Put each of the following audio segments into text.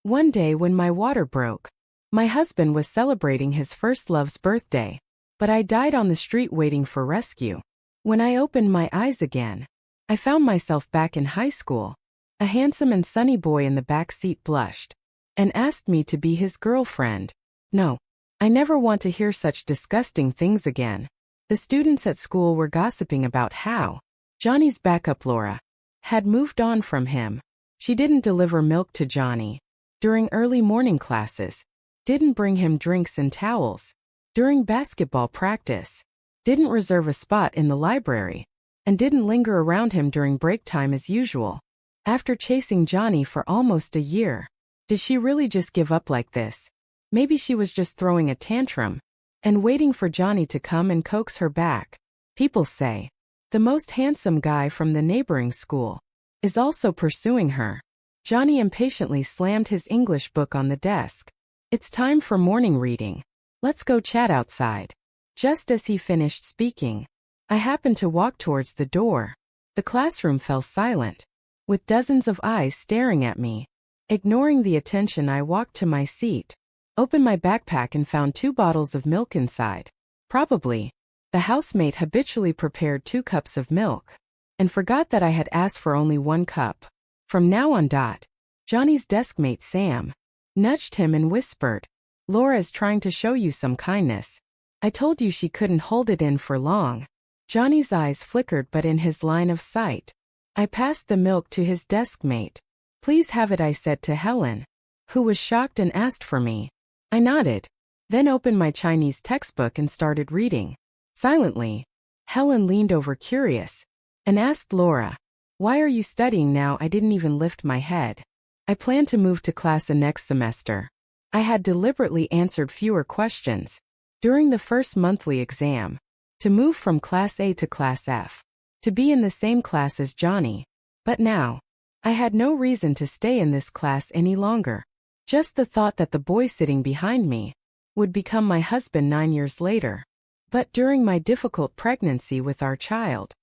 One day when my water broke, my husband was celebrating his first love's birthday, but I died on the street waiting for rescue. When I opened my eyes again, I found myself back in high school. A handsome and sunny boy in the back seat blushed and asked me to be his girlfriend. No, I never want to hear such disgusting things again. The students at school were gossiping about how Johnny's backup, Laura, had moved on from him. She didn't deliver milk to Johnny during early morning classes, didn't bring him drinks and towels during basketball practice, didn't reserve a spot in the library, and didn't linger around him during break time as usual. After chasing Johnny for almost a year, did she really just give up like this? Maybe she was just throwing a tantrum and waiting for Johnny to come and coax her back. People say the most handsome guy from the neighboring school is also pursuing her. Johnny impatiently slammed his English book on the desk. It's time for morning reading. Let's go chat outside. Just as he finished speaking, I happened to walk towards the door. The classroom fell silent, with dozens of eyes staring at me. Ignoring the attention, I walked to my seat, opened my backpack and found 2 bottles of milk inside. Probably, the housemate habitually prepared 2 cups of milk, and forgot that I had asked for only 1 cup. From now on. Johnny's deskmate Sam nudged him and whispered, "Laura is trying to show you some kindness. I told you she couldn't hold it in for long." Johnny's eyes flickered, but in his line of sight. I passed the milk to his deskmate. "Please have it," I said to Helen, who was shocked and asked for me. I nodded, then opened my Chinese textbook and started reading. Silently, Helen leaned over curious and asked Laura, "Why are you studying now?" I didn't even lift my head. I planned to move to class A next semester. I had deliberately answered fewer questions during the first monthly exam, to move from Class A to Class F, to be in the same class as Johnny. But now, I had no reason to stay in this class any longer. Just the thought that the boy sitting behind me would become my husband 9 years later. But during my difficult pregnancy with our child,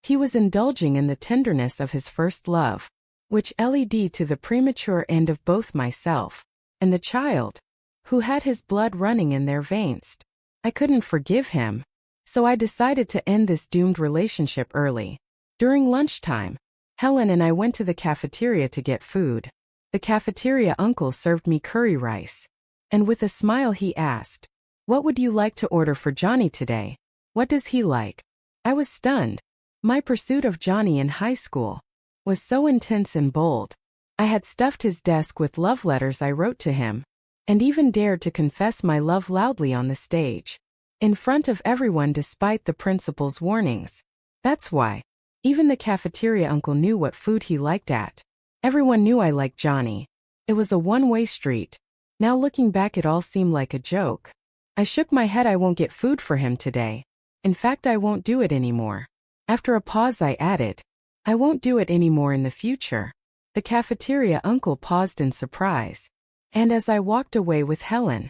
he was indulging in the tenderness of his first love, which led to the premature end of both myself and the child, who had his blood running in their veins. I couldn't forgive him, so I decided to end this doomed relationship early. During lunchtime, Helen and I went to the cafeteria to get food. The cafeteria uncle served me curry rice, and with a smile he asked, "What would you like to order for Johnny today? What does he like?" I was stunned. My pursuit of Johnny in high school was so intense and bold. I had stuffed his desk with love letters I wrote to him, and even dared to confess my love loudly on the stage, in front of everyone despite the principal's warnings. That's why even the cafeteria uncle knew what food he liked at. Everyone knew I liked Johnny. It was a one-way street. Now looking back, it all seemed like a joke. I shook my head. I won't get food for him today. In fact, I won't do it anymore. After a pause, I added, I won't do it anymore in the future. The cafeteria uncle paused in surprise, and as I walked away with Helen,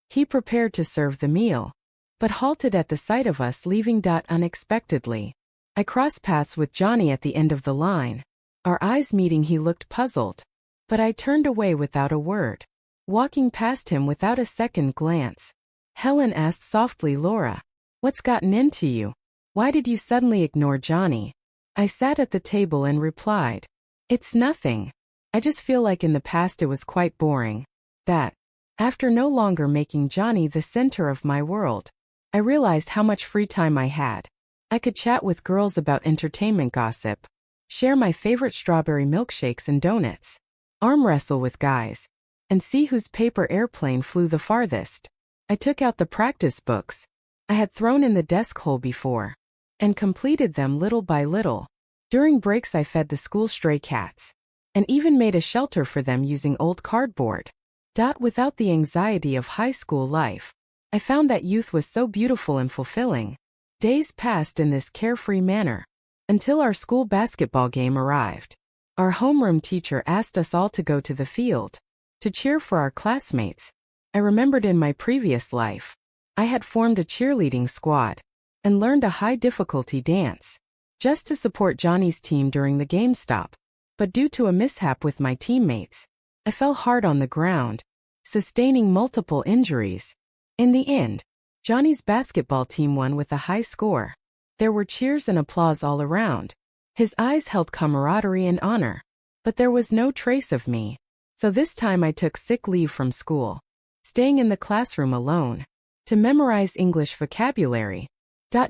he prepared to serve the meal, but halted at the sight of us leaving. Unexpectedly, I crossed paths with Johnny at the end of the line. Our eyes meeting, he looked puzzled, but I turned away without a word, walking past him without a second glance. Helen asked softly, "Laura, what's gotten into you? Why did you suddenly ignore Johnny?" I sat at the table and replied, "It's nothing. I just feel like in the past it was quite boring. That, after no longer making Johnny the center of my world, I realized how much free time I had. I could chat with girls about entertainment gossip, share my favorite strawberry milkshakes and donuts, arm wrestle with guys, and see whose paper airplane flew the farthest." I took out the practice books I had thrown in the desk hole before, and completed them little by little. During breaks, I fed the school stray cats, and even made a shelter for them using old cardboard. Without the anxiety of high school life, I found that youth was so beautiful and fulfilling. Days passed in this carefree manner, until our school basketball game arrived. Our homeroom teacher asked us all to go to the field to cheer for our classmates. I remembered in my previous life, I had formed a cheerleading squad and learned a high-difficulty dance just to support Johnny's team during the game stop. But due to a mishap with my teammates, I fell hard on the ground, sustaining multiple injuries. In the end, Johnny's basketball team won with a high score. There were cheers and applause all around. His eyes held camaraderie and honor. But there was no trace of me. So this time I took sick leave from school, staying in the classroom alone, to memorize English vocabulary.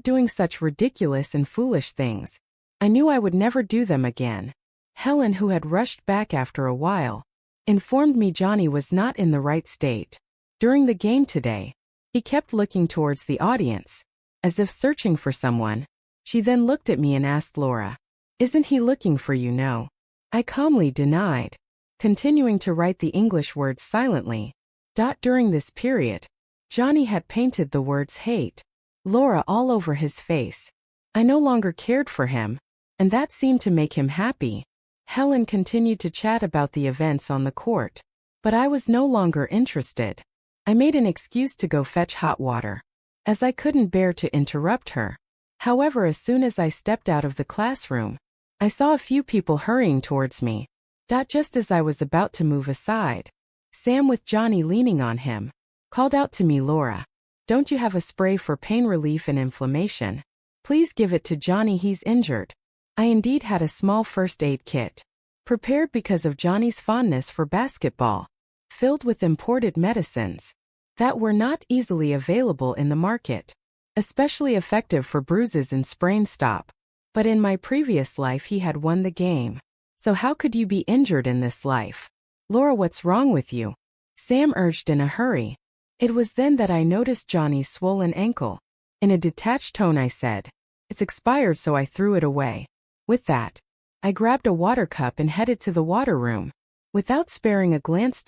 Doing such ridiculous and foolish things. I knew I would never do them again. Helen, who had rushed back after a while, informed me Johnny was not in the right state. During the game today, he kept looking towards the audience, as if searching for someone. She then looked at me and asked Laura, "Isn't he looking for you?" "No." I calmly denied, continuing to write the English words silently. During this period, Johnny had painted the words hate, Laura all over his face. I no longer cared for him, and that seemed to make him happy. Helen continued to chat about the events on the court, but I was no longer interested. I made an excuse to go fetch hot water, as I couldn't bear to interrupt her. However, as soon as I stepped out of the classroom, I saw a few people hurrying towards me. Just as I was about to move aside, Sam, with Johnny leaning on him, called out to me, "Laura, don't you have a spray for pain relief and inflammation? Please give it to Johnny, he's injured." I indeed had a small first aid kit, prepared because of Johnny's fondness for basketball, filled with imported medicines that were not easily available in the market, especially effective for bruises and sprain stop. But in my previous life he had won the game. So how could you be injured in this life? "Laura, what's wrong with you?" Sam urged in a hurry. It was then that I noticed Johnny's swollen ankle. In a detached tone I said, "It's expired," so I threw it away. With that, I grabbed a water cup and headed to the water room, without sparing a glance.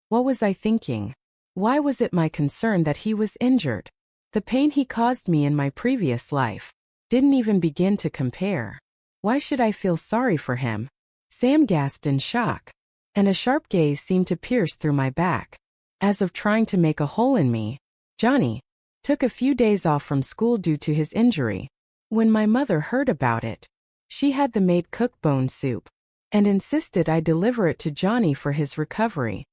What was I thinking? Why was it my concern that he was injured? The pain he caused me in my previous life didn't even begin to compare. Why should I feel sorry for him? Sam gasped in shock, and a sharp gaze seemed to pierce through my back, as if trying to make a hole in me. Johnny took a few days off from school due to his injury. When my mother heard about it, she had the maid cook bone soup, and insisted I deliver it to Johnny for his recovery.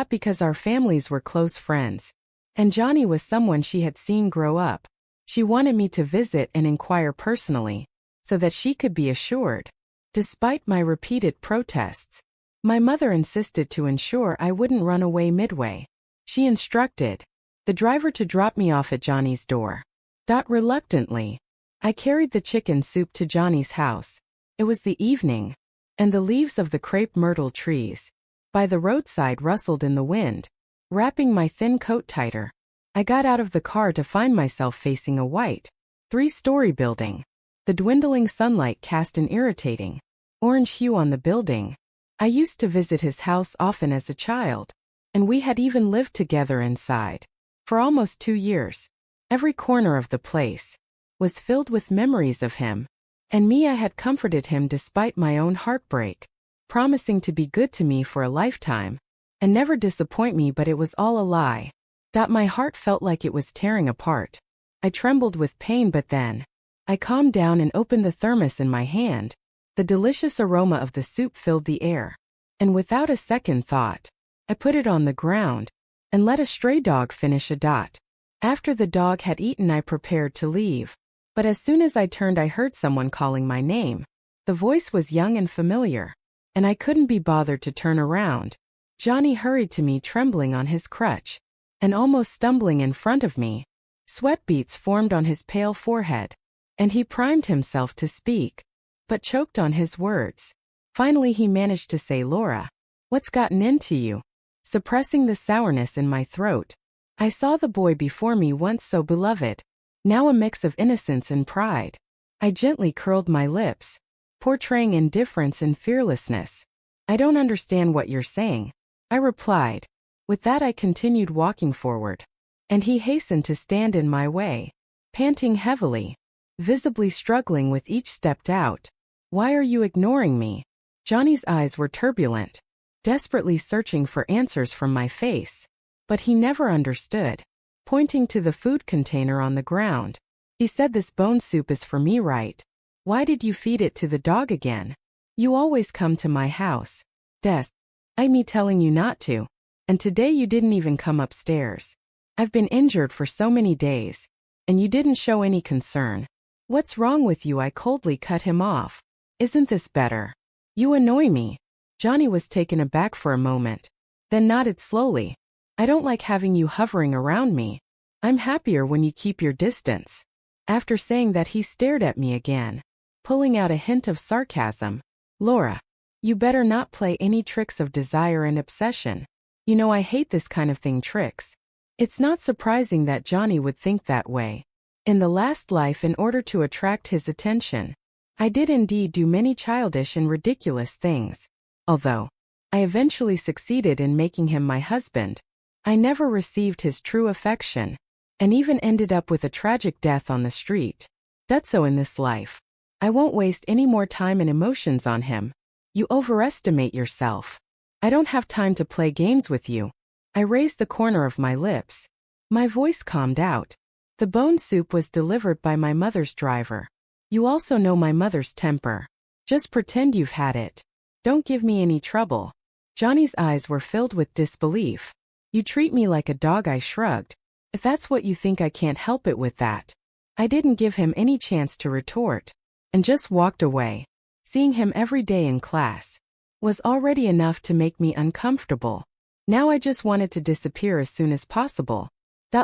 Because our families were close friends, and Johnny was someone she had seen grow up. She wanted me to visit and inquire personally, so that she could be assured. Despite my repeated protests, my mother insisted to ensure I wouldn't run away midway. She instructed the driver to drop me off at Johnny's door. Reluctantly, I carried the chicken soup to Johnny's house. It was the evening, and the leaves of the crepe myrtle trees by the roadside rustled in the wind, wrapping my thin coat tighter. I got out of the car to find myself facing a white, three-story building. The dwindling sunlight cast an irritating orange hue on the building. I used to visit his house often as a child, and we had even lived together inside for almost 2 years. Every corner of the place was filled with memories of him, and me. I had comforted him despite my own heartbreak, promising to be good to me for a lifetime and never disappoint me, but it was all a lie. My heart felt like it was tearing apart. I trembled with pain, but then I calmed down and opened the thermos in my hand. The delicious aroma of the soup filled the air, and without a second thought, I put it on the ground and let a stray dog finish a dot. After the dog had eaten, I prepared to leave, but as soon as I turned, I heard someone calling my name. The voice was young and familiar, and I couldn't be bothered to turn around. Johnny hurried to me, trembling on his crutch and almost stumbling in front of me. Sweat beads formed on his pale forehead, and he primed himself to speak, but choked on his words. Finally he managed to say, "Laura, what's gotten into you?" Suppressing the sourness in my throat, I saw the boy before me, once so beloved, now a mix of innocence and pride. I gently curled my lips, portraying indifference and fearlessness. "I don't understand what you're saying," I replied. With that I continued walking forward, and he hastened to stand in my way, panting heavily, visibly struggling with each step out. "Why are you ignoring me?" Johnny's eyes were turbulent, desperately searching for answers from my face. But he never understood. Pointing to the food container on the ground, he said, "This bone soup is for me, right? Why did you feed it to the dog again? You always come to my house." Me telling you not to. And today you didn't even come upstairs. I've been injured for so many days. And you didn't show any concern. What's wrong with you? I coldly cut him off. Isn't this better? You annoy me. Johnny was taken aback for a moment, then nodded slowly. I don't like having you hovering around me. I'm happier when you keep your distance. After saying that, he stared at me again, pulling out a hint of sarcasm. Laura, you better not play any tricks of desire and obsession. You know I hate this kind of thing, tricks. It's not surprising that Johnny would think that way. In the last life, in order to attract his attention, I did indeed do many childish and ridiculous things. Although I eventually succeeded in making him my husband, I never received his true affection, and even ended up with a tragic death on the street. That's so in this life. I won't waste any more time and emotions on him. You overestimate yourself. I don't have time to play games with you. I raised the corner of my lips. My voice calmed out. The bone soup was delivered by my mother's driver. You also know my mother's temper. Just pretend you've had it. Don't give me any trouble. Johnny's eyes were filled with disbelief. You treat me like a dog, I shrugged. If that's what you think, I can't help it with that. I didn't give him any chance to retort, and just walked away. Seeing him every day in class was already enough to make me uncomfortable. Now I just wanted to disappear as soon as possible.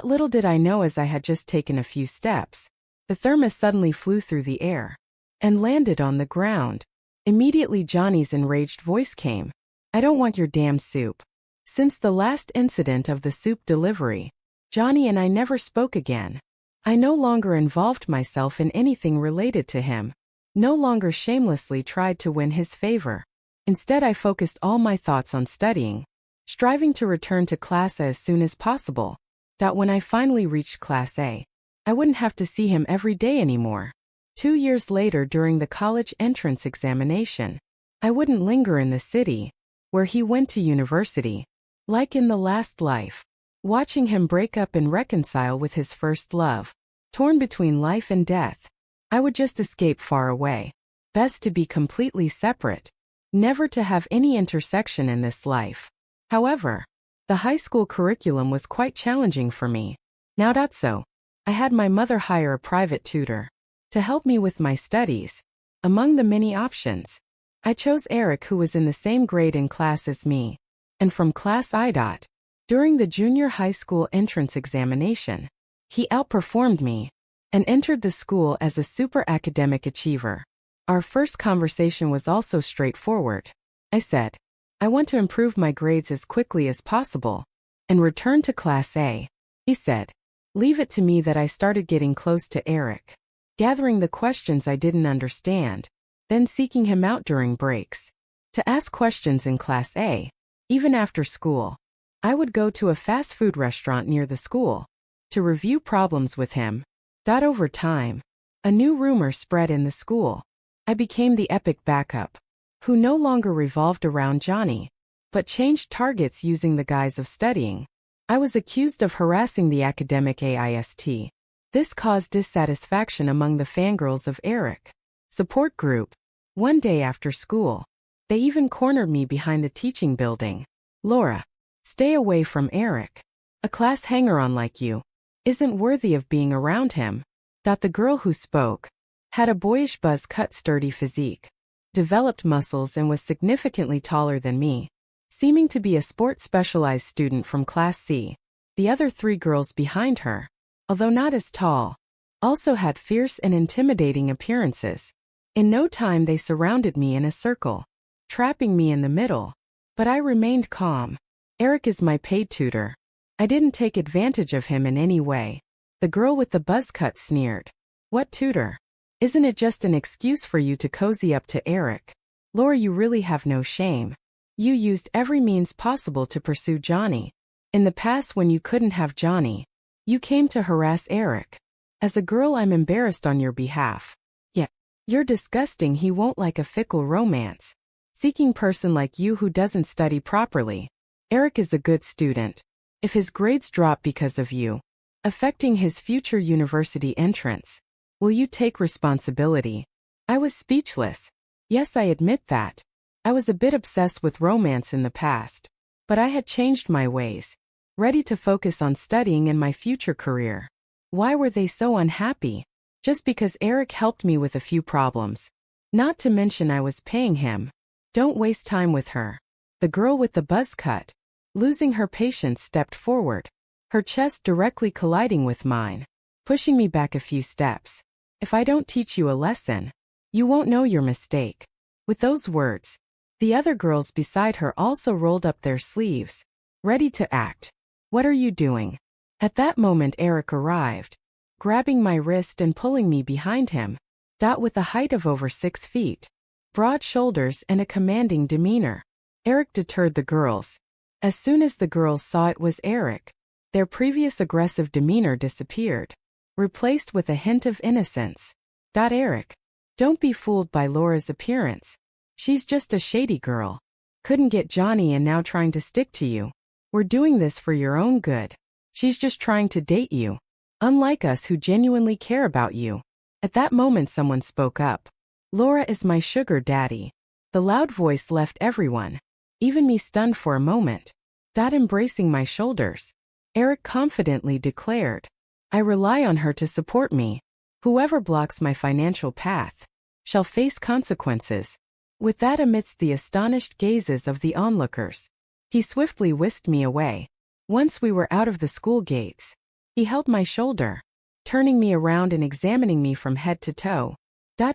Little did I know, as I had just taken a few steps, the thermos suddenly flew through the air and landed on the ground. Immediately Johnny's enraged voice came. I don't want your damn soup. Since the last incident of the soup delivery, Johnny and I never spoke again. I no longer involved myself in anything related to him. No longer shamelessly tried to win his favor. Instead, I focused all my thoughts on studying, striving to return to class as soon as possible. When I finally reached Class A, I wouldn't have to see him every day anymore. 2 years later, during the college entrance examination, I wouldn't linger in the city where he went to university. Like in the last life, watching him break up and reconcile with his first love, torn between life and death, I would just escape far away. Best to be completely separate, never to have any intersection in this life. However, the high school curriculum was quite challenging for me. So, I had my mother hire a private tutor to help me with my studies. Among the many options, I chose Eric, who was in the same grade in class as me, and from Class I. During the junior high school entrance examination, he outperformed me and entered the school as a super academic achiever. Our first conversation was also straightforward. I said, I want to improve my grades as quickly as possible and return to Class A. He said, leave it to me. That I started getting close to Eric, gathering the questions I didn't understand, then seeking him out during breaks to ask questions in Class A. Even after school, I would go to a fast food restaurant near the school to review problems with him. Over time, a new rumor spread in the school. I became the epic backup, who no longer revolved around Johnny, but changed targets using the guise of studying. I was accused of harassing the academic AIST. This caused dissatisfaction among the fangirls of Eric support group. One day after school, they even cornered me behind the teaching building. Laura, stay away from Eric. A class hanger-on like you isn't worthy of being around him. The girl who spoke had a boyish buzz-cut sturdy physique, developed muscles, and was significantly taller than me, seeming to be a sports-specialized student from Class C. The other 3 girls behind her, although not as tall, also had fierce and intimidating appearances. In no time they surrounded me in a circle, trapping me in the middle. But I remained calm. Eric is my paid tutor. I didn't take advantage of him in any way. The girl with the buzz cut sneered. What tutor? Isn't it just an excuse for you to cozy up to Eric? Laura, you really have no shame. You used every means possible to pursue Johnny. In the past, when you couldn't have Johnny, you came to harass Eric. As a girl, I'm embarrassed on your behalf. Yeah, you're disgusting. He won't like a fickle romance seeking person like you who doesn't study properly. Eric is a good student. If his grades drop because of you, affecting his future university entrance, will you take responsibility? I was speechless. Yes, I admit that. I was a bit obsessed with romance in the past, but I had changed my ways, ready to focus on studying and my future career. Why were they so unhappy? Just because Eric helped me with a few problems. Not to mention I was paying him. Don't waste time with her. The girl with the buzz cut, losing her patience, stepped forward, her chest directly colliding with mine, pushing me back a few steps. If I don't teach you a lesson, you won't know your mistake. With those words, the other girls beside her also rolled up their sleeves, ready to act. What are you doing? At that moment Eric arrived, grabbing my wrist and pulling me behind him. With a height of over 6 feet, broad shoulders and a commanding demeanor, Eric deterred the girls. As soon as the girls saw it was Eric, their previous aggressive demeanor disappeared, replaced with a hint of innocence. Eric, don't be fooled by Laura's appearance. She's just a shady girl. Couldn't get Johnny and now trying to stick to you. We're doing this for your own good. She's just trying to date you. Unlike us who genuinely care about you. At that moment someone spoke up. Laura is my sugar daddy. The loud voice left everyone, even me, stunned for a moment. Embracing my shoulders, Eric confidently declared, I rely on her to support me. Whoever blocks my financial path shall face consequences. With that, amidst the astonished gazes of the onlookers, he swiftly whisked me away. Once we were out of the school gates, he held my shoulder, turning me around and examining me from head to toe.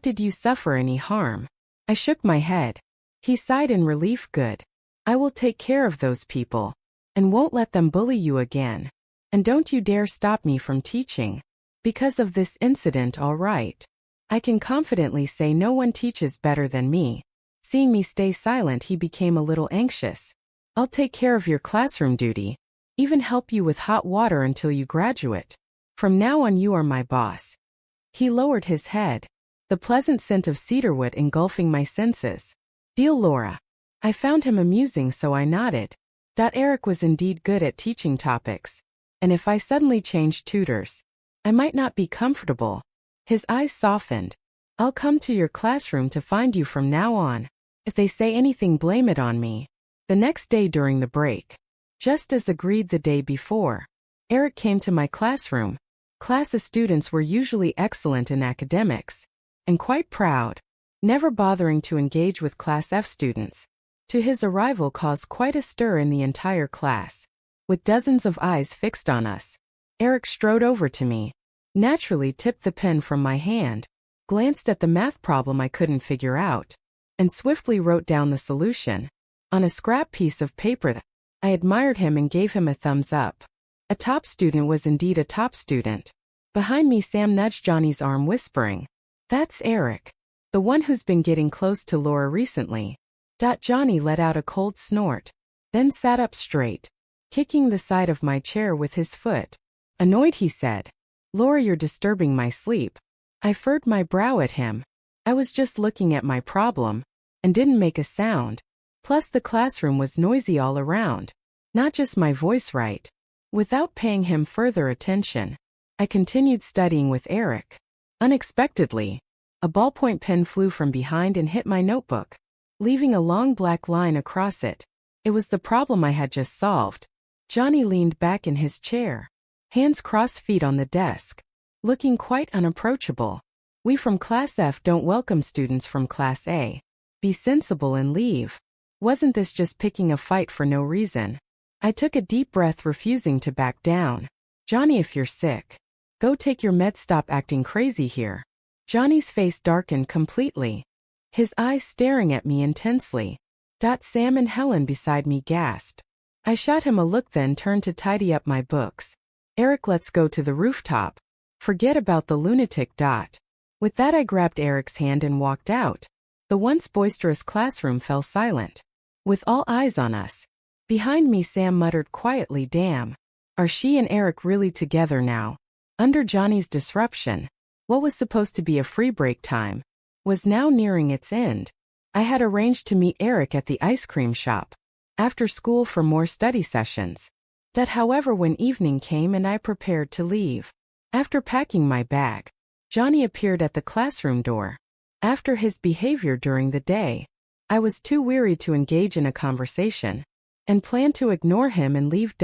Did you suffer any harm? I shook my head. He sighed in relief. Good. I will take care of those people, and won't let them bully you again. And don't you dare stop me from teaching. Because of this incident, all right. I can confidently say no one teaches better than me. Seeing me stay silent, he became a little anxious. I'll take care of your classroom duty, even help you with hot water until you graduate. From now on you are my boss. He lowered his head, the pleasant scent of cedarwood engulfing my senses. Deal, Laura. I found him amusing, so I nodded. Eric was indeed good at teaching topics, and if I suddenly changed tutors, I might not be comfortable. His eyes softened. I'll come to your classroom to find you from now on. If they say anything, blame it on me. The next day during the break, just as agreed the day before, Eric came to my classroom. Class of students were usually excellent in academics, and quite proud, never bothering to engage with Class F students. To his arrival caused quite a stir in the entire class. With dozens of eyes fixed on us, Eric strode over to me, naturally tipped the pen from my hand, glanced at the math problem I couldn't figure out, and swiftly wrote down the solution on a scrap piece of paper. I admired him and gave him a thumbs up. A top student was indeed a top student. Behind me Sam nudged Johnny's arm, whispering, That's Eric, the one who's been getting close to Laura recently. Johnny let out a cold snort, then sat up straight, kicking the side of my chair with his foot. Annoyed, he said, Laura, you're disturbing my sleep. I furrowed my brow at him. I was just looking at my problem, and didn't make a sound. Plus the classroom was noisy all around, not just my voice, right? Without paying him further attention, I continued studying with Eric. Unexpectedly, a ballpoint pen flew from behind and hit my notebook, leaving a long black line across it. It was the problem I had just solved. Johnny leaned back in his chair, hands crossed, feet on the desk, looking quite unapproachable. We from Class F don't welcome students from Class A. Be sensible and leave. Wasn't this just picking a fight for no reason? I took a deep breath, refusing to back down. Johnny, if you're sick, go take your meds. Stop acting crazy here. Johnny's face darkened completely, his eyes staring at me intensely. Sam and Helen beside me gasped. I shot him a look, then turned to tidy up my books. Eric, let's go to the rooftop. Forget about the lunatic. With that, I grabbed Eric's hand and walked out. The once boisterous classroom fell silent, with all eyes on us. Behind me, Sam muttered quietly, Damn. Are she and Eric really together now? Under Johnny's disruption, what was supposed to be a free break time was now nearing its end. I had arranged to meet Eric at the ice cream shop after school for more study sessions. However, when evening came and I prepared to leave, after packing my bag, Johnny appeared at the classroom door. After his behavior during the day, I was too weary to engage in a conversation and planned to ignore him and leave.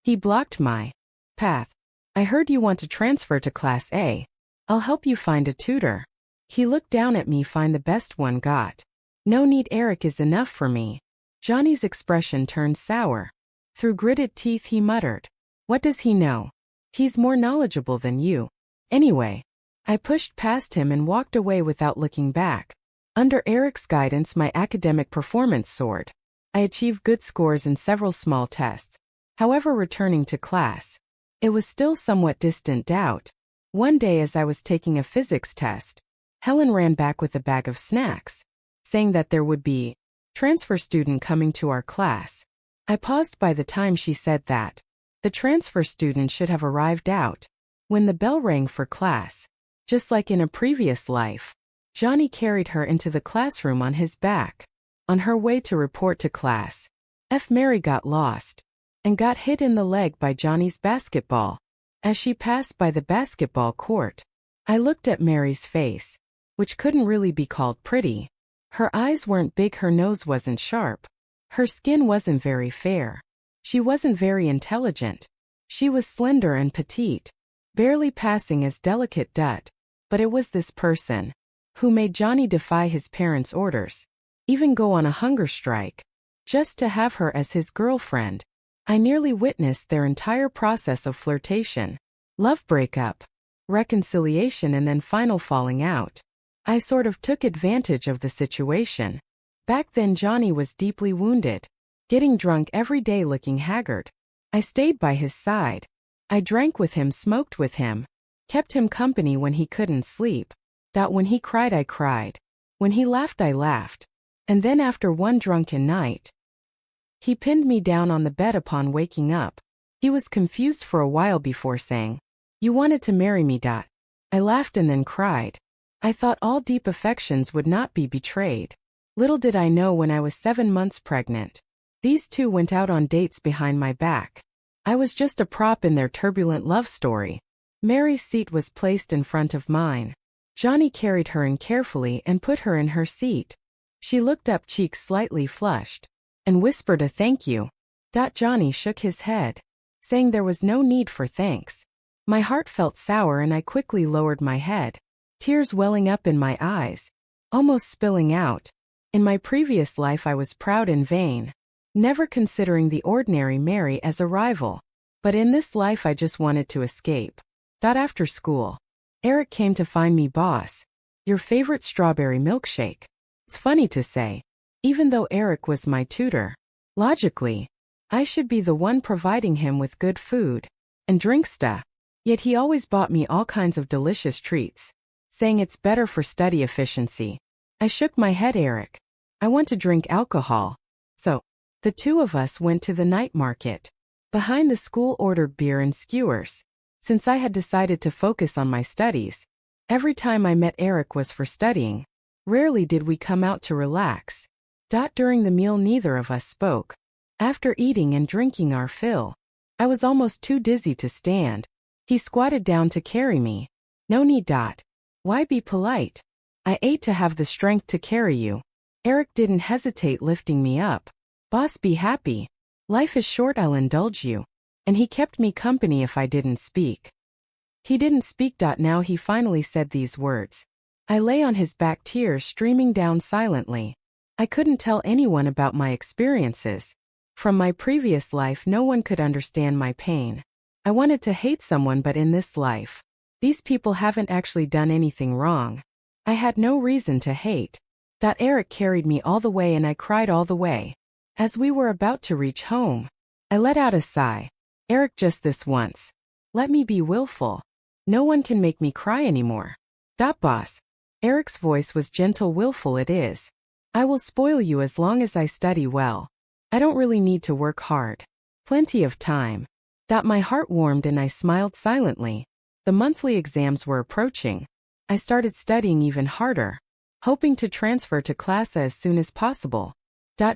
He blocked my path. I heard you want to transfer to Class A. I'll help you find a tutor. He looked down at me. Find the best one. Got no need. Eric is enough for me. Johnny's expression turned sour. Through gritted teeth he muttered, what does he know? He's more knowledgeable than you. Anyway, I pushed past him and walked away without looking back. Under Eric's guidance, my academic performance soared. I achieved good scores in several small tests. However, returning to class, it was still somewhat distant doubt. One day as I was taking a physics test, Helen ran back with a bag of snacks, saying that there would be a transfer student coming to our class. I paused by the time she said that. The transfer student should have arrived out when the bell rang for class. Just like in a previous life, Johnny carried her into the classroom on his back. On her way to report to class, Mary got lost and got hit in the leg by Johnny's basketball. As she passed by the basketball court, I looked at Mary's face, which couldn't really be called pretty. Her eyes weren't big, her nose wasn't sharp, her skin wasn't very fair. She wasn't very intelligent. She was slender and petite, barely passing as delicate. But it was this person who made Johnny defy his parents' orders, even go on a hunger strike, just to have her as his girlfriend. I nearly witnessed their entire process of flirtation, love breakup, reconciliation, and then final falling out. I sort of took advantage of the situation. Back then Johnny was deeply wounded, getting drunk every day, looking haggard. I stayed by his side. I drank with him, smoked with him, kept him company when he couldn't sleep. When he cried, I cried. When he laughed, I laughed. And then after one drunken night, he pinned me down on the bed. Upon waking up, he was confused for a while before saying, you wanted to marry me. I laughed and then cried. I thought all deep affections would not be betrayed. Little did I know, when I was 7 months pregnant, these two went out on dates behind my back. I was just a prop in their turbulent love story. Mary's seat was placed in front of mine. Johnny carried her in carefully and put her in her seat. She looked up, cheeks slightly flushed, and whispered a thank you. Johnny shook his head, saying there was no need for thanks. My heart felt sour and I quickly lowered my head, tears welling up in my eyes, almost spilling out. In my previous life I was proud and vain, never considering the ordinary Mary as a rival. But in this life I just wanted to escape. After school, Eric came to find me. Boss, your favorite strawberry milkshake. It's funny to say, even though Eric was my tutor, logically, I should be the one providing him with good food and drinks. Yet he always bought me all kinds of delicious treats, saying it's better for study efficiency. I shook my head. Eric, I want to drink alcohol. So, the two of us went to the night market behind the school, ordered beer and skewers. Since I had decided to focus on my studies, every time I met Eric was for studying. Rarely did we come out to relax. During the meal neither of us spoke. After eating and drinking our fill, I was almost too dizzy to stand. He squatted down to carry me. No need. Why be polite? I ate to have the strength to carry you. Eric didn't hesitate, lifting me up. Boss, be happy. Life is short, I'll indulge you. And he kept me company if I didn't speak. He didn't speak. Now he finally said these words. I lay on his back, tears streaming down silently. I couldn't tell anyone about my experiences. From my previous life no one could understand my pain. I wanted to hate someone, but in this life, these people haven't actually done anything wrong. I had no reason to hate. Eric carried me all the way and I cried all the way. As we were about to reach home, I let out a sigh. Eric, just this once. Let me be willful. No one can make me cry anymore. Boss. Eric's voice was gentle. Willful it is. I will spoil you as long as I study well. I don't really need to work hard. Plenty of time. My heart warmed and I smiled silently. The monthly exams were approaching. I started studying even harder, hoping to transfer to class as soon as possible.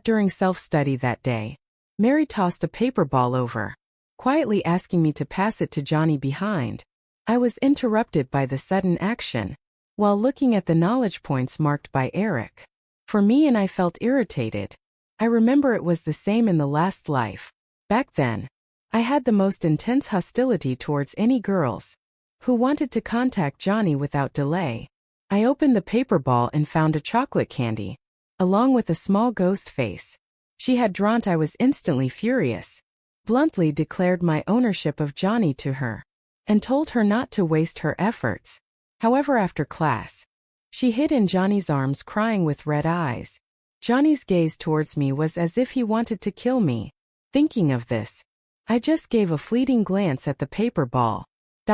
During self-study that day, Mary tossed a paper ball over, quietly asking me to pass it to Johnny behind. I was interrupted by the sudden action, while looking at the knowledge points marked by Eric. for me, and I felt irritated. I remember it was the same in the last life. Back then, I had the most intense hostility towards any girls who wanted to contact Johnny without delay. I opened the paper ball and found a chocolate candy, along with a small ghost face she had drawn. I was instantly furious, bluntly declared my ownership of Johnny to her, and told her not to waste her efforts. However, after class, she hid in Johnny's arms crying with red eyes. Johnny's gaze towards me was as if he wanted to kill me. Thinking of this, I just gave a fleeting glance at the paper ball.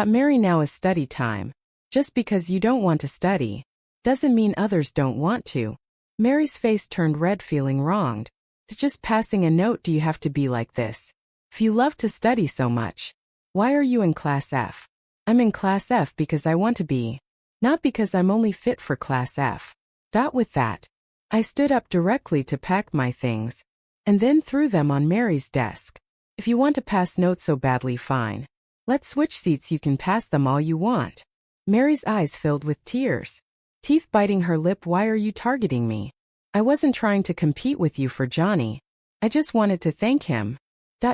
Mary, now is study time. Just because you don't want to study doesn't mean others don't want to. Mary's face turned red, feeling wronged. To just passing a note, do you have to be like this? If you love to study so much, why are you in class F? I'm in class F because I want to be, not because I'm only fit for class F. With that, I stood up directly to pack my things, and then threw them on Mary's desk. If you want to pass notes so badly, fine. Let's switch seats, you can pass them all you want. Mary's eyes filled with tears, teeth biting her lip. Why are you targeting me? I wasn't trying to compete with you for Johnny. I just wanted to thank him.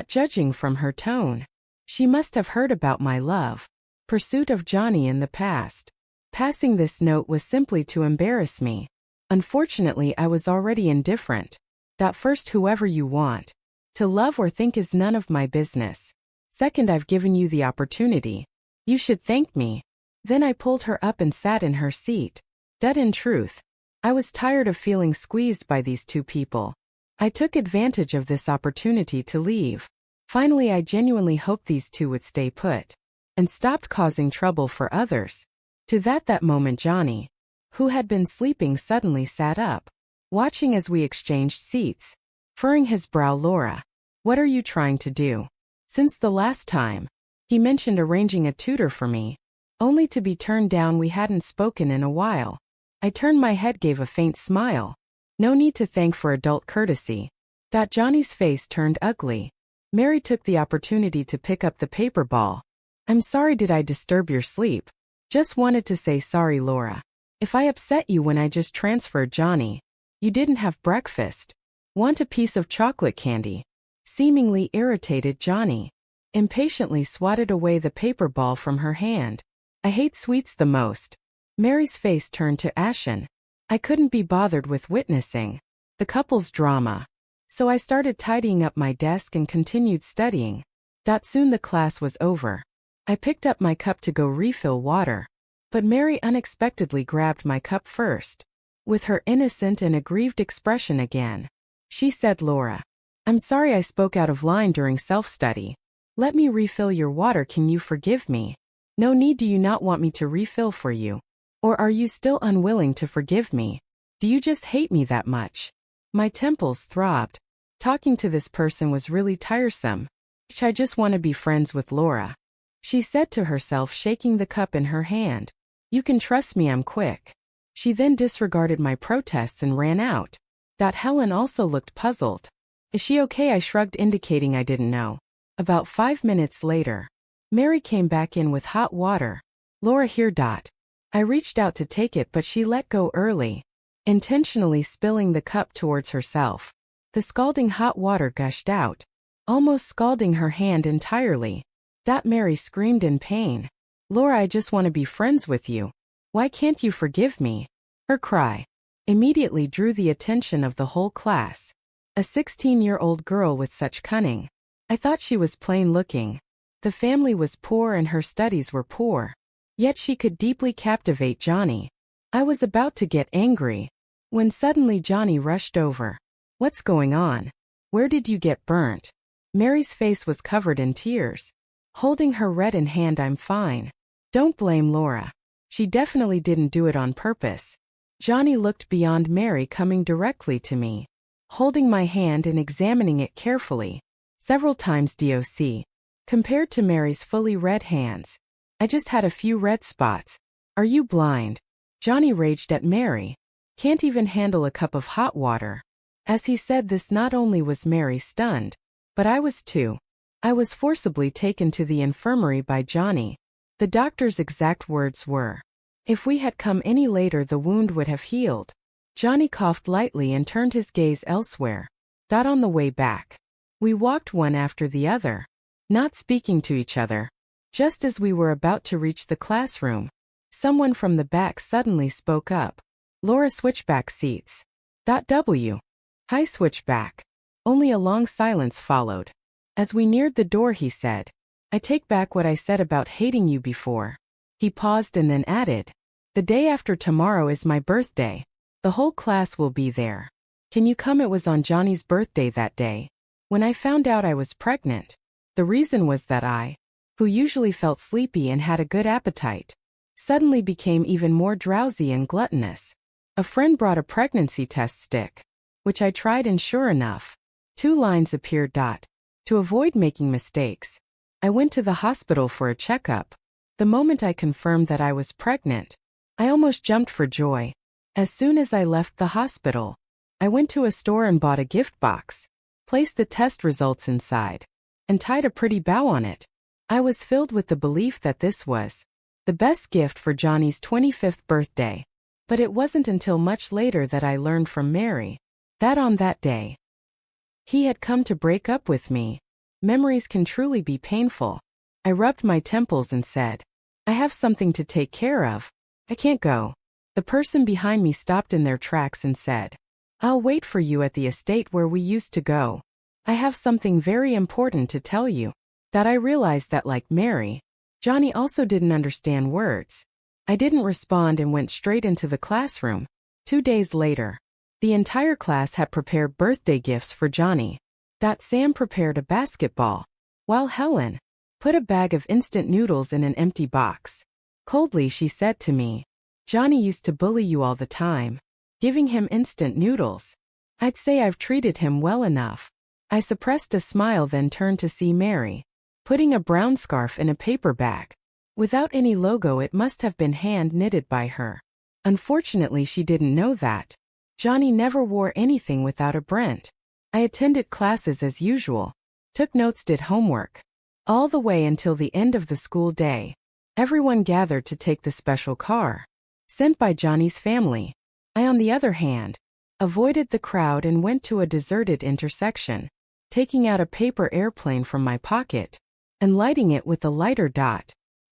Judging from her tone, she must have heard about my love pursuit of Johnny in the past. Passing this note was simply to embarrass me. Unfortunately, I was already indifferent. First, whoever you want to love or think is none of my business. Second, I've given you the opportunity. You should thank me. Then I pulled her up and sat in her seat. In truth, I was tired of feeling squeezed by these two people. I took advantage of this opportunity to leave. Finally, I genuinely hoped these two would stay put and stopped causing trouble for others. That moment, Johnny, who had been sleeping, suddenly sat up, watching as we exchanged seats. Furrowing his brow, Laura, what are you trying to do? Since the last time he mentioned arranging a tutor for me, only to be turned down. We hadn't spoken in a while. I turned my head, gave a faint smile. No need to thank for adult courtesy. Johnny's face turned ugly. Mary took the opportunity to pick up the paper ball. I'm sorry, did I disturb your sleep? Just wanted to say sorry, Laura. If I upset you when I just transferred Johnny, you didn't have breakfast. Want a piece of chocolate candy? Seemingly irritated, Johnny impatiently swatted away the paper ball from her hand. I hate sweets the most. Mary's face turned to ashen. I couldn't be bothered with witnessing the couple's drama, so I started tidying up my desk and continued studying. Soon the class was over. I picked up my cup to go refill water, but Mary unexpectedly grabbed my cup first. With her innocent and aggrieved expression again, she said, Laura, I'm sorry I spoke out of line during self-study. Let me refill your water. Can you forgive me? No need. Do you not want me to refill for you? Or are you still unwilling to forgive me? Do you just hate me that much? My temples throbbed. Talking to this person was really tiresome. I just want to be friends with Laura, she said to herself, shaking the cup in her hand. You can trust me, I'm quick. She then disregarded my protests and ran out. Helen also looked puzzled. Is she okay? I shrugged, indicating I didn't know. About 5 minutes later, Mary came back in with hot water. Laura, here. I reached out to take it, but she let go early, intentionally spilling the cup towards herself. The scalding hot water gushed out, almost scalding her hand entirely. Mary screamed in pain. Laura, I just want to be friends with you. Why can't you forgive me? Her cry immediately drew the attention of the whole class. A 16-year-old girl with such cunning. I thought she was plain looking. The family was poor and her studies were poor. Yet she could deeply captivate Johnny. I was about to get angry when suddenly Johnny rushed over. What's going on? Where did you get burnt? Mary's face was covered in tears. Holding her reddened hand, I'm fine. Don't blame Laura. She definitely didn't do it on purpose. Johnny looked beyond Mary, coming directly to me, holding my hand and examining it carefully, several times. Compared to Mary's fully red hands, I just had a few red spots. Are you blind? Johnny raged at Mary. Can't even handle a cup of hot water. As he said this, not only was Mary stunned, but I was too. I was forcibly taken to the infirmary by Johnny. The doctor's exact words were, if we had come any later, the wound would have healed. Johnny coughed lightly and turned his gaze elsewhere. On the way back, we walked one after the other, not speaking to each other. Just as we were about to reach the classroom, someone from the back suddenly spoke up. Laura, switch back seats. W. Hi, switch back. Only a long silence followed. As we neared the door, he said, I take back what I said about hating you before. He paused and then added, the day after tomorrow is my birthday. The whole class will be there. Can you come? It was on Johnny's birthday that day, when I found out I was pregnant. The reason was that I, who usually felt sleepy and had a good appetite, suddenly became even more drowsy and gluttonous. A friend brought a pregnancy test stick, which I tried, and sure enough, 2 lines appeared. To avoid making mistakes, I went to the hospital for a checkup. The moment I confirmed that I was pregnant, I almost jumped for joy. As soon as I left the hospital, I went to a store and bought a gift box, placed the test results inside, and tied a pretty bow on it. I was filled with the belief that this was the best gift for Johnny's 25th birthday. But it wasn't until much later that I learned from Mary that on that day, he had come to break up with me. Memories can truly be painful. I rubbed my temples and said, I have something to take care of. I can't go. The person behind me stopped in their tracks and said, I'll wait for you at the estate where we used to go. I have something very important to tell you. I realized that, like Mary, Johnny also didn't understand words. I didn't respond and went straight into the classroom. 2 days later, the entire class had prepared birthday gifts for Johnny. Sam prepared a basketball, while Helen put a bag of instant noodles in an empty box. Coldly, she said to me, Johnny used to bully you all the time, giving him instant noodles. I'd say I've treated him well enough. I suppressed a smile, then turned to see Mary, putting a brown scarf in a paper bag. Without any logo, it must have been hand-knitted by her. Unfortunately, she didn't know that Johnny never wore anything without a Brent. I attended classes as usual, took notes, did homework, all the way until the end of the school day. Everyone gathered to take the special car sent by Johnny's family. I, on the other hand, avoided the crowd and went to a deserted intersection, taking out a paper airplane from my pocket and lighting it with a lighter.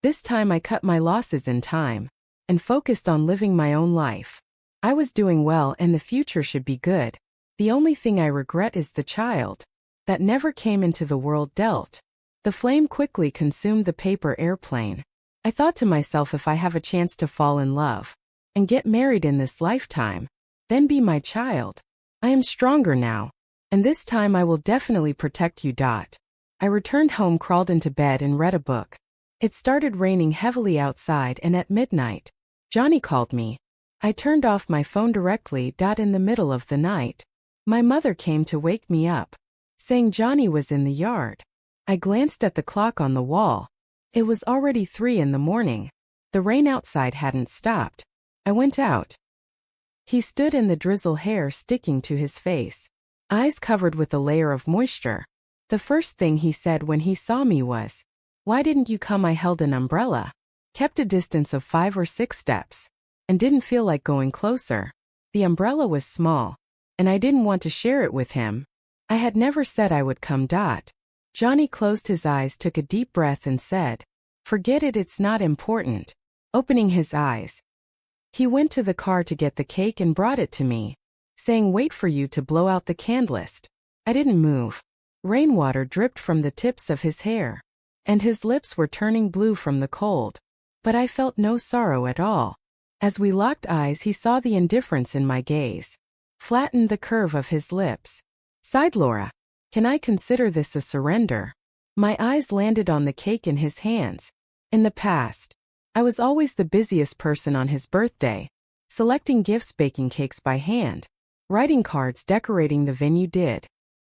This time I cut my losses in time and focused on living my own life. I was doing well and the future should be good. The only thing I regret is the child that never came into the world. The flame quickly consumed the paper airplane. I thought to myself, if I have a chance to fall in love and get married in this lifetime, then be my child. I am stronger now, and this time I will definitely protect you. I returned home, crawled into bed, and read a book. It started raining heavily outside, and at midnight, Johnny called me. I turned off my phone directly. In the middle of the night, my mother came to wake me up, saying Johnny was in the yard. I glanced at the clock on the wall. It was already 3 in the morning. The rain outside hadn't stopped. I went out. He stood in the drizzle, hair sticking to his face, eyes covered with a layer of moisture. The first thing he said when he saw me was, Why didn't you come? I held an umbrella, kept a distance of 5 or 6 steps, and didn't feel like going closer. The umbrella was small, and I didn't want to share it with him. I had never said I would come. Johnny closed his eyes, took a deep breath, and said, Forget it, it's not important. Opening his eyes, he went to the car to get the cake and brought it to me, saying, Wait for you to blow out the candlest. I didn't move. Rainwater dripped from the tips of his hair, and his lips were turning blue from the cold. But I felt no sorrow at all. As we locked eyes, he saw the indifference in my gaze, flattened the curve of his lips. Sighed Laura, Can I consider this a surrender? My eyes landed on the cake in his hands. In the past, I was always the busiest person on his birthday, selecting gifts, baking cakes by hand, writing cards, decorating the venue.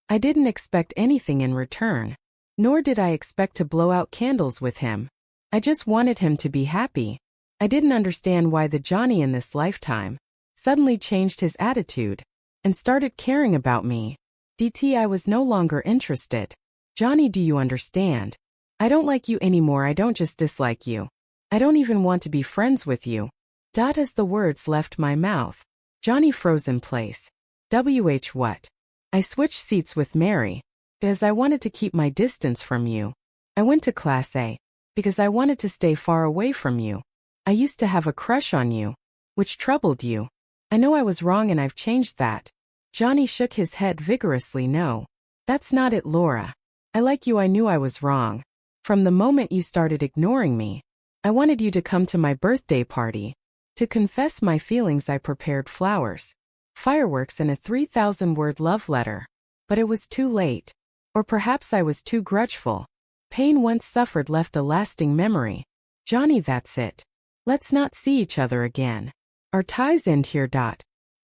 I didn't expect anything in return, nor did I expect to blow out candles with him. I just wanted him to be happy. I didn't understand why the Johnny in this lifetime suddenly changed his attitude and started caring about me. I was no longer interested. Johnny, do you understand? I don't like you anymore. I don't just dislike you. I don't even want to be friends with you. As the words left my mouth, Johnny froze in place. What? I switched seats with Mary, because I wanted to keep my distance from you. I went to Class A, because I wanted to stay far away from you. I used to have a crush on you, which troubled you. I know I was wrong and I've changed that. Johnny shook his head vigorously. No. That's not it, Laura. I like you. I knew I was wrong. From the moment you started ignoring me, I wanted you to come to my birthday party. To confess my feelings, I prepared flowers, fireworks, and a 3,000-word love letter. But it was too late. Or perhaps I was too grudgeful. Pain once suffered left a lasting memory. Johnny, that's it. Let's not see each other again. Our ties end here.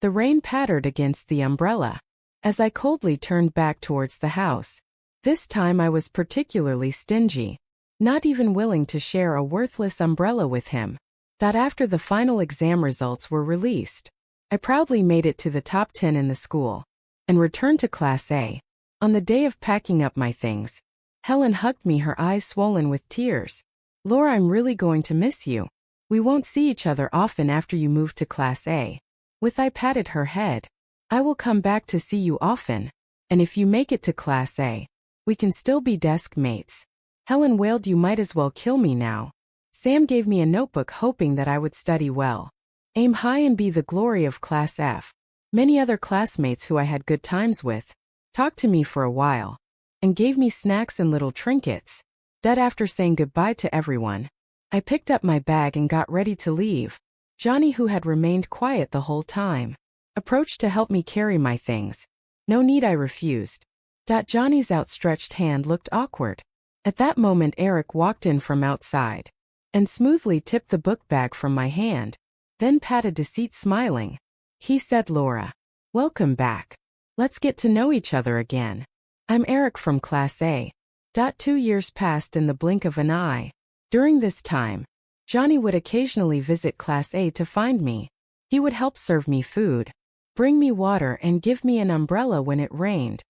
The rain pattered against the umbrella as I coldly turned back towards the house. This time I was particularly stingy, not even willing to share a worthless umbrella with him. After the final exam results were released, I proudly made it to the top 10 in the school and returned to Class A. On the day of packing up my things, Helen hugged me, her eyes swollen with tears. Laura, I'm really going to miss you. We won't see each other often after you move to Class A. I patted her head. I will come back to see you often. And if you make it to Class A, we can still be desk mates. Helen wailed, you might as well kill me now. Sam gave me a notebook hoping that I would study well, aim high and be the glory of Class F. Many other classmates who I had good times with talked to me for a while and gave me snacks and little trinkets. After saying goodbye to everyone, I picked up my bag and got ready to leave. Johnny, who had remained quiet the whole time, approached to help me carry my things. No need, I refused. Johnny's outstretched hand looked awkward. At that moment, Eric walked in from outside and smoothly tipped the book bag from my hand, then patted the seat smiling. He said, Laura, welcome back. Let's get to know each other again. I'm Eric from Class A. 2 years passed in the blink of an eye. During this time, Johnny would occasionally visit Class A to find me. He would help serve me food, bring me water, and give me an umbrella when it rained.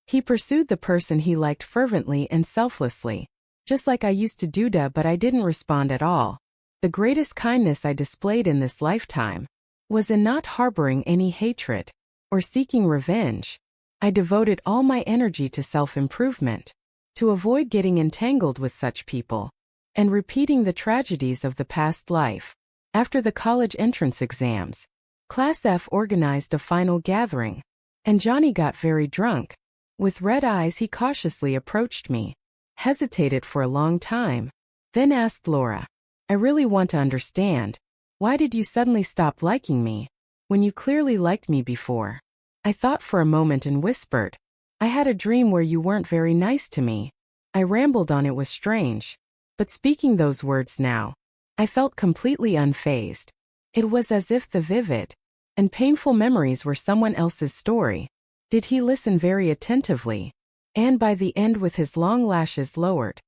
He pursued the person he liked fervently and selflessly, just like I used to do, but I didn't respond at all. The greatest kindness I displayed in this lifetime was in not harboring any hatred or seeking revenge. I devoted all my energy to self-improvement, to avoid getting entangled with such people and repeating the tragedies of the past life. After the college entrance exams, Class F organized a final gathering, and Johnny got very drunk. With red eyes, he cautiously approached me, hesitated for a long time, then asked, Laura, I really want to understand. Why did you suddenly stop liking me when you clearly liked me before? I thought for a moment and whispered, I had a dream where you weren't very nice to me. I rambled on. It was strange. But speaking those words now, I felt completely unfazed. It was as if the vivid and painful memories were someone else's story. Did he listen very attentively? And by the end, with his long lashes lowered,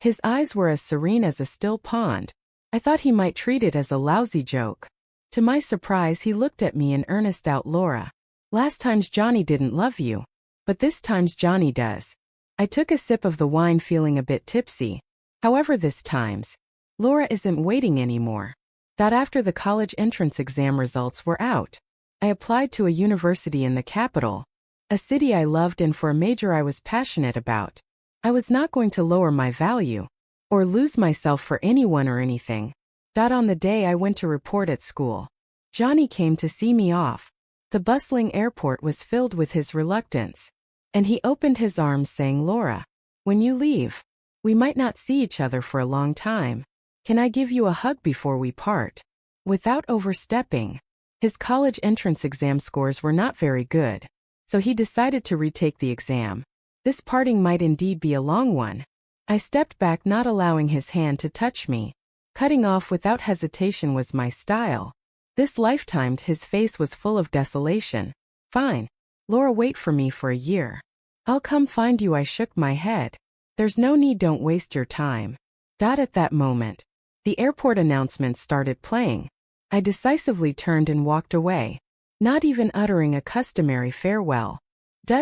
his eyes were as serene as a still pond. I thought he might treat it as a lousy joke. To my surprise, he looked at me in earnest. Laura, last times Johnny didn't love you, but this times Johnny does. I took a sip of the wine, feeling a bit tipsy. However, this times, Laura isn't waiting anymore. After the college entrance exam results were out, I applied to a university in the capital, a city I loved, and for a major I was passionate about. I was not going to lower my value or lose myself for anyone or anything. On the day I went to report at school, Johnny came to see me off. The bustling airport was filled with his reluctance, and he opened his arms saying, Laura, when you leave, we might not see each other for a long time. Can I give you a hug before we part? Without overstepping, his college entrance exam scores were not very good, so he decided to retake the exam. This parting might indeed be a long one. I stepped back, not allowing his hand to touch me. Cutting off without hesitation was my style. This lifetime, his face was full of desolation. Fine. Laura, wait for me for a year. I'll come find you. I shook my head. There's no need, don't waste your time. At that moment, the airport announcements started playing. I decisively turned and walked away, not even uttering a customary farewell.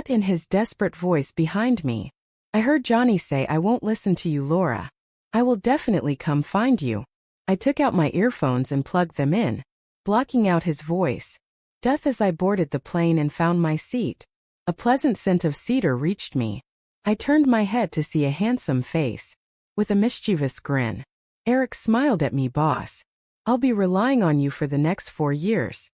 In his desperate voice behind me, I heard Johnny say, I won't listen to you, Laura. I will definitely come find you. I took out my earphones and plugged them in, blocking out his voice. Death as I boarded the plane and found my seat. A pleasant scent of cedar reached me. I turned my head to see a handsome face. With a mischievous grin. Eric smiled at me, boss. I'll be relying on you for the next 4 years.